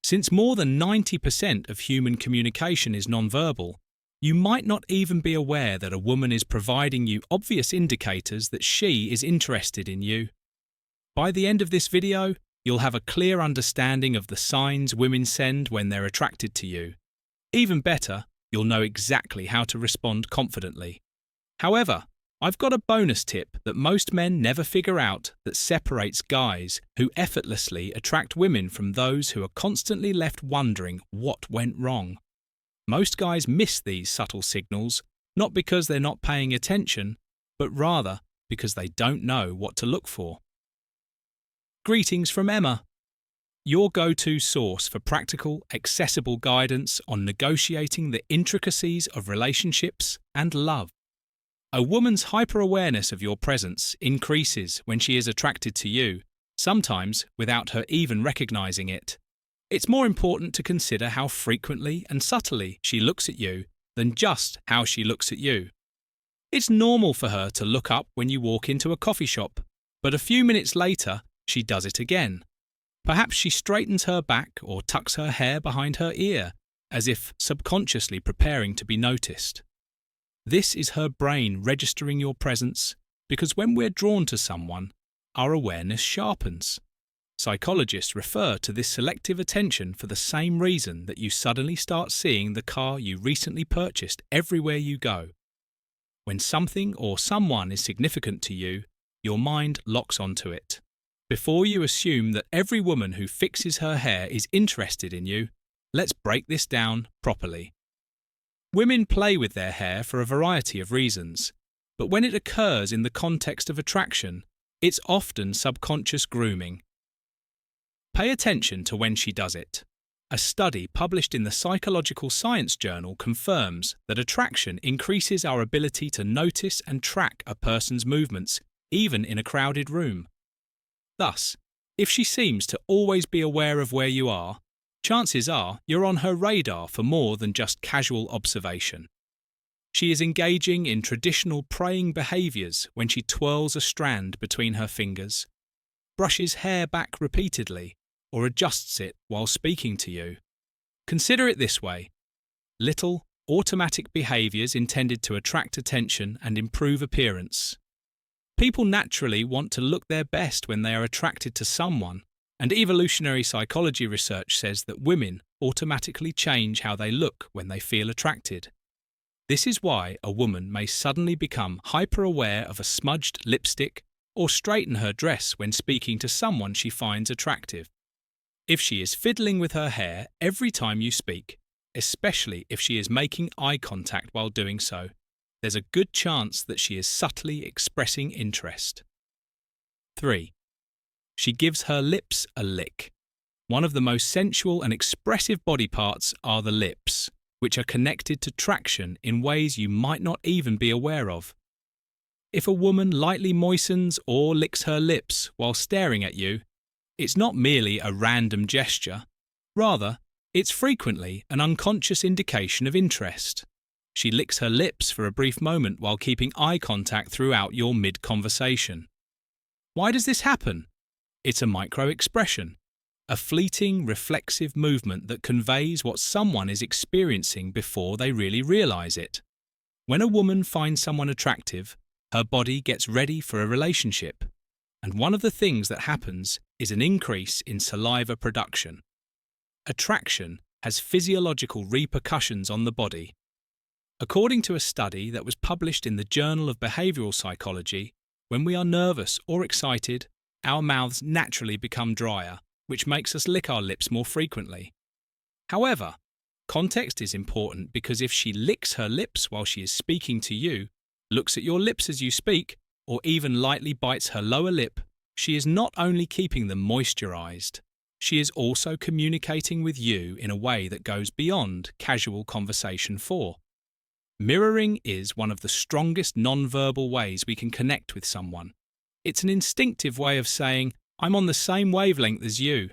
Since more than 90% of human communication is nonverbal, you might not even be aware that a woman is providing you obvious indicators that she is interested in you. By the end of this video, you'll have a clear understanding of the signs women send when they're attracted to you. Even better, you'll know exactly how to respond confidently. However, I've got a bonus tip that most men never figure out that separates guys who effortlessly attract women from those who are constantly left wondering what went wrong. Most guys miss these subtle signals, not because they're not paying attention, but rather because they don't know what to look for. Greetings from Emma, your go-to source for practical, accessible guidance on negotiating the intricacies of relationships and love. A woman's hyper-awareness of your presence increases when she is attracted to you, sometimes without her even recognizing it. It's more important to consider how frequently and subtly she looks at you than just how she looks at you. It's normal for her to look up when you walk into a coffee shop, but a few minutes later, she does it again. Perhaps she straightens her back or tucks her hair behind her ear, as if subconsciously preparing to be noticed. This is her brain registering your presence, because when we're drawn to someone, our awareness sharpens. Psychologists refer to this selective attention for the same reason that you suddenly start seeing the car you recently purchased everywhere you go. When something or someone is significant to you, your mind locks onto it. Before you assume that every woman who fixes her hair is interested in you, let's break this down properly. Women play with their hair for a variety of reasons, but when it occurs in the context of attraction, it's often subconscious grooming. Pay attention to when she does it. A study published in the Psychological Science Journal confirms that attraction increases our ability to notice and track a person's movements, even in a crowded room. Thus, if she seems to always be aware of where you are, chances are you're on her radar for more than just casual observation. She is engaging in traditional preying behaviours when she twirls a strand between her fingers, brushes hair back repeatedly, or adjusts it while speaking to you. Consider it this way: little, automatic behaviours intended to attract attention and improve appearance. People naturally want to look their best when they are attracted to someone, and evolutionary psychology research says that women automatically change how they look when they feel attracted. This is why a woman may suddenly become hyper-aware of a smudged lipstick or straighten her dress when speaking to someone she finds attractive. If she is fiddling with her hair every time you speak, especially if she is making eye contact while doing so, there's a good chance that she is subtly expressing interest. 3. She gives her lips a lick. One of the most sensual and expressive body parts are the lips, which are connected to traction in ways you might not even be aware of. If a woman lightly moistens or licks her lips while staring at you, it's not merely a random gesture. Rather, it's frequently an unconscious indication of interest. She licks her lips for a brief moment while keeping eye contact throughout your mid-conversation. Why does this happen? It's a micro-expression, a fleeting, reflexive movement that conveys what someone is experiencing before they really realize it. When a woman finds someone attractive, her body gets ready for a relationship, and one of the things that happens is an increase in saliva production. Attraction has physiological repercussions on the body. According to a study that was published in the Journal of Behavioral Psychology, when we are nervous or excited, our mouths naturally become drier, which makes us lick our lips more frequently. However, context is important because if she licks her lips while she is speaking to you, looks at your lips as you speak, or even lightly bites her lower lip, she is not only keeping them moisturized, she is also communicating with you in a way that goes beyond casual conversation. Mirroring is one of the strongest non-verbal ways we can connect with someone. It's an instinctive way of saying, I'm on the same wavelength as you.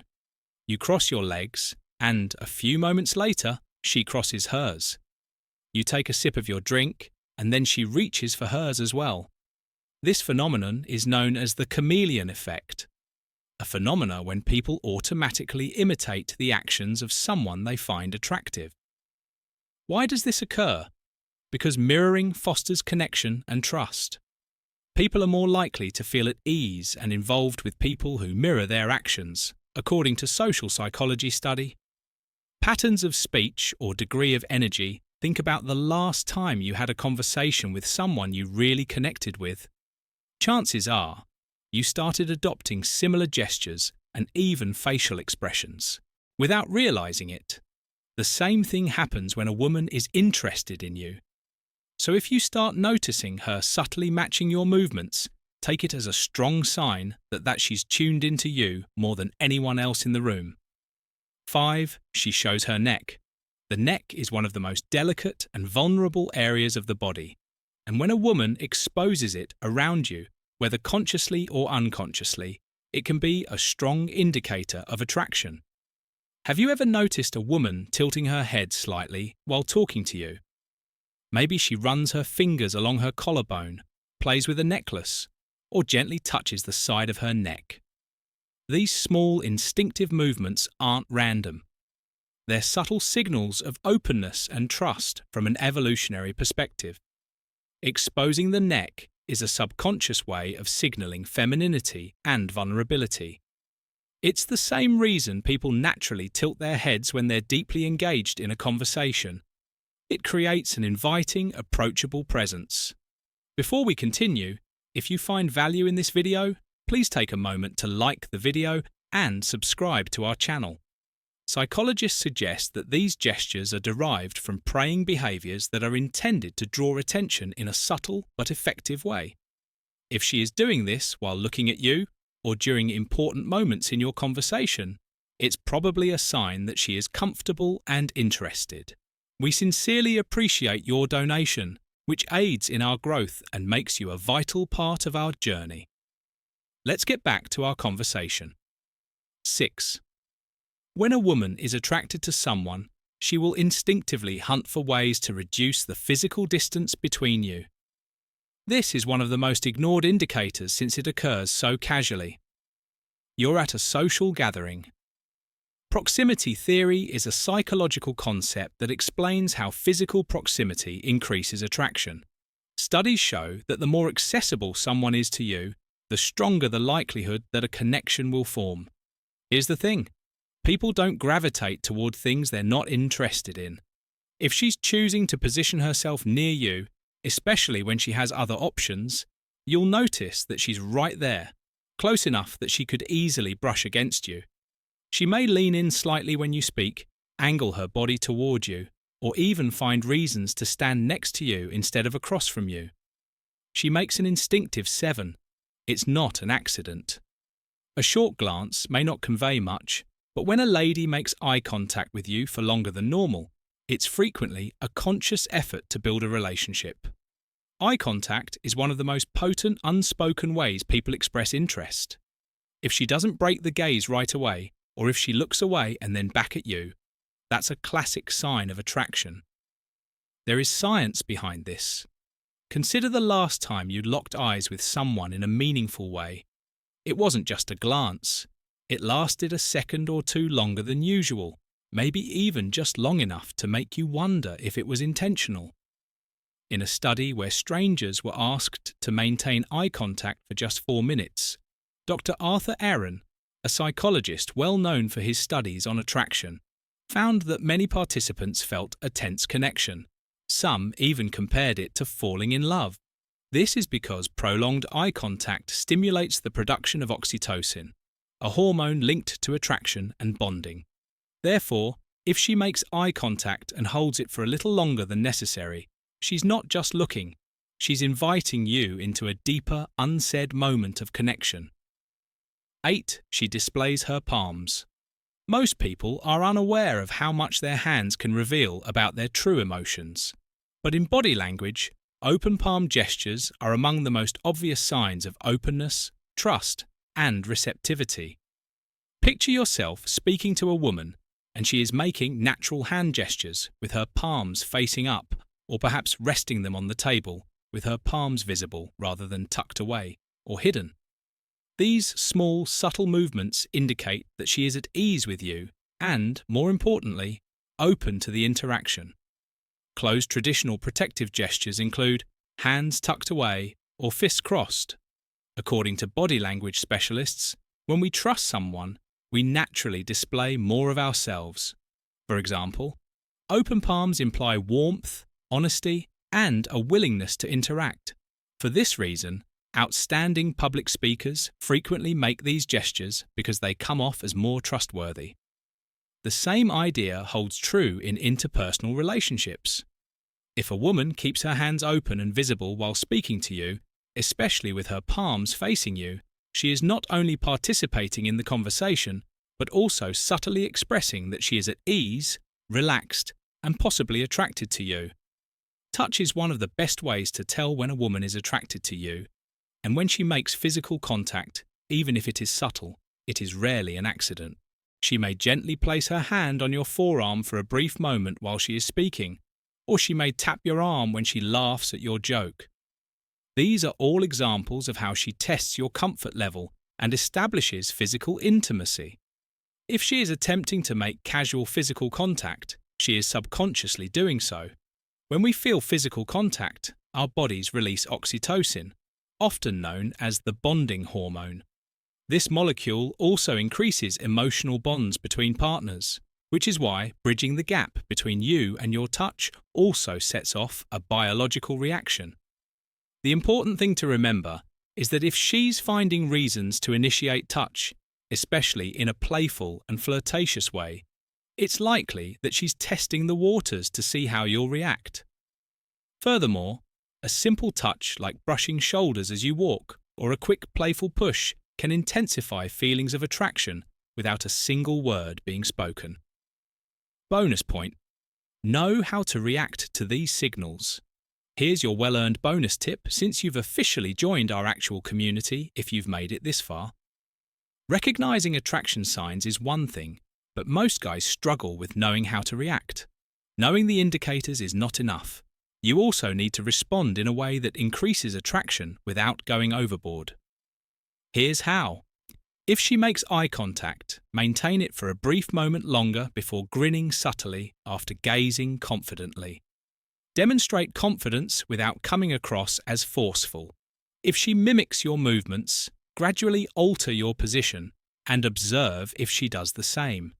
You cross your legs, and a few moments later, she crosses hers. You take a sip of your drink, and then she reaches for hers as well. This phenomenon is known as the chameleon effect. a phenomena when people automatically imitate the actions of someone they find attractive. Why does this occur? Because mirroring fosters connection and trust. People are more likely to feel at ease and involved with people who mirror their actions, according to social psychology study. Patterns of speech or degree of energy. Think about the last time you had a conversation with someone you really connected with. Chances are, you started adopting similar gestures and even facial expressions, without realizing it. The same thing happens when a woman is interested in you. So if you start noticing her subtly matching your movements, take it as a strong sign that she's tuned into you more than anyone else in the room. 5. She shows her neck. The neck is one of the most delicate and vulnerable areas of the body, and when a woman exposes it around you, whether consciously or unconsciously, it can be a strong indicator of attraction. Have you ever noticed a woman tilting her head slightly while talking to you? Maybe she runs her fingers along her collarbone, plays with a necklace, or gently touches the side of her neck. These small instinctive movements aren't random. They're subtle signals of openness and trust from an evolutionary perspective. Exposing the neck is a subconscious way of signaling femininity and vulnerability. It's the same reason people naturally tilt their heads when they're deeply engaged in a conversation. It creates an inviting, approachable presence. Before we continue, if you find value in this video, please take a moment to like the video and subscribe to our channel. Psychologists suggest that these gestures are derived from preying behaviours that are intended to draw attention in a subtle but effective way. If she is doing this while looking at you, or during important moments in your conversation, it's probably a sign that she is comfortable and interested. We sincerely appreciate your donation, which aids in our growth and makes you a vital part of our journey. Let's get back to our conversation. 6. When a woman is attracted to someone, she will instinctively hunt for ways to reduce the physical distance between you. This is one of the most ignored indicators since it occurs so casually. You're at a social gathering. Proximity theory is a psychological concept that explains how physical proximity increases attraction. Studies show that the more accessible someone is to you, the stronger the likelihood that a connection will form. Here's the thing. People don't gravitate toward things they're not interested in. If she's choosing to position herself near you, especially when she has other options, you'll notice that she's right there, close enough that she could easily brush against you. She may lean in slightly when you speak, angle her body toward you, or even find reasons to stand next to you instead of across from you. She makes an instinctive 7. It's not an accident. A short glance may not convey much, but when a lady makes eye contact with you for longer than normal, it's frequently a conscious effort to build a relationship. Eye contact is one of the most potent unspoken ways people express interest. If she doesn't break the gaze right away, or if she looks away and then back at you, that's a classic sign of attraction. There is science behind this. Consider the last time you locked eyes with someone in a meaningful way. It wasn't just a glance. It lasted a second or two longer than usual, maybe even just long enough to make you wonder if it was intentional. In a study where strangers were asked to maintain eye contact for just 4 minutes, Dr. Arthur Aaron, a psychologist well known for his studies on attraction, found that many participants felt a tense connection. Some even compared it to falling in love. This is because prolonged eye contact stimulates the production of oxytocin, a hormone linked to attraction and bonding. Therefore, if she makes eye contact and holds it for a little longer than necessary, she's not just looking, she's inviting you into a deeper, unsaid moment of connection. 8. She displays her palms. Most people are unaware of how much their hands can reveal about their true emotions. But in body language, open palm gestures are among the most obvious signs of openness, trust, and receptivity. Picture yourself speaking to a woman, and she is making natural hand gestures with her palms facing up, or perhaps resting them on the table with her palms visible rather than tucked away or hidden. These small, subtle movements indicate that she is at ease with you and, more importantly, open to the interaction. Closed traditional protective gestures include hands tucked away or fists crossed. According to body language specialists, when we trust someone, we naturally display more of ourselves. For example, open palms imply warmth, honesty, and a willingness to interact. For this reason, outstanding public speakers frequently make these gestures because they come off as more trustworthy. The same idea holds true in interpersonal relationships. If a woman keeps her hands open and visible while speaking to you, especially with her palms facing you, she is not only participating in the conversation, but also subtly expressing that she is at ease, relaxed, and possibly attracted to you. Touch is one of the best ways to tell when a woman is attracted to you, and when she makes physical contact, even if it is subtle, it is rarely an accident. She may gently place her hand on your forearm for a brief moment while she is speaking, or she may tap your arm when she laughs at your joke. These are all examples of how she tests your comfort level and establishes physical intimacy. If she is attempting to make casual physical contact, she is subconsciously doing so. When we feel physical contact, our bodies release oxytocin, often known as the bonding hormone. This molecule also increases emotional bonds between partners, which is why bridging the gap between you and your touch also sets off a biological reaction. The important thing to remember is that if she's finding reasons to initiate touch, especially in a playful and flirtatious way, it's likely that she's testing the waters to see how you'll react. Furthermore, a simple touch like brushing shoulders as you walk or a quick playful push can intensify feelings of attraction without a single word being spoken. Bonus point: know how to react to these signals. Here's your well-earned bonus tip since you've officially joined our actual community if you've made it this far. Recognizing attraction signs is one thing, but most guys struggle with knowing how to react. Knowing the indicators is not enough. You also need to respond in a way that increases attraction without going overboard. Here's how. If she makes eye contact, maintain it for a brief moment longer before grinning subtly after gazing confidently. Demonstrate confidence without coming across as forceful. If she mimics your movements, gradually alter your position and observe if she does the same.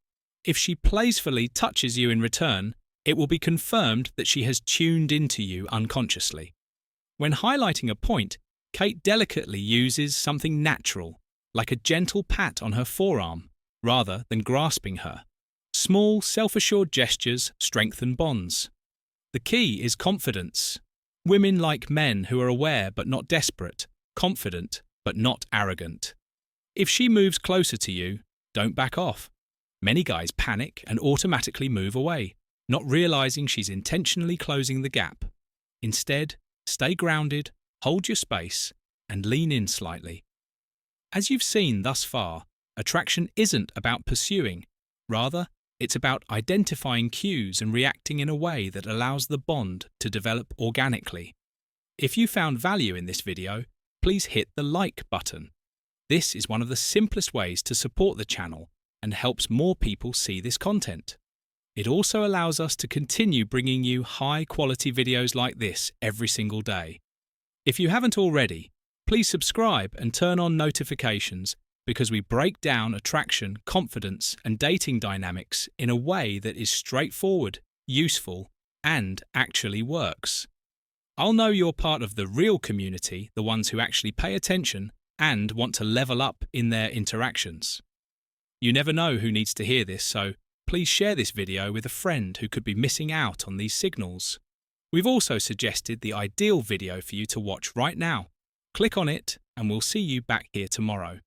If she playfully touches you in return, it will be confirmed that she has tuned into you unconsciously. When highlighting a point, Kate delicately uses something natural, like a gentle pat on her forearm, rather than grasping her. Small, self-assured gestures strengthen bonds. The key is confidence. Women like men who are aware but not desperate, confident but not arrogant. If she moves closer to you, don't back off. Many guys panic and automatically move away, not realizing she's intentionally closing the gap. Instead, stay grounded, hold your space, and lean in slightly. As you've seen thus far, attraction isn't about pursuing. Rather, it's about identifying cues and reacting in a way that allows the bond to develop organically. If you found value in this video, please hit the like button. This is one of the simplest ways to support the channel and helps more people see this content. It also allows us to continue bringing you high-quality videos like this every single day. If you haven't already, please subscribe and turn on notifications because we break down attraction, confidence, and dating dynamics in a way that is straightforward, useful, and actually works. I'll know you're part of the real community, the ones who actually pay attention and want to level up in their interactions. You never know who needs to hear this, so please share this video with a friend who could be missing out on these signals. We've also suggested the ideal video for you to watch right now. Click on it and we'll see you back here tomorrow.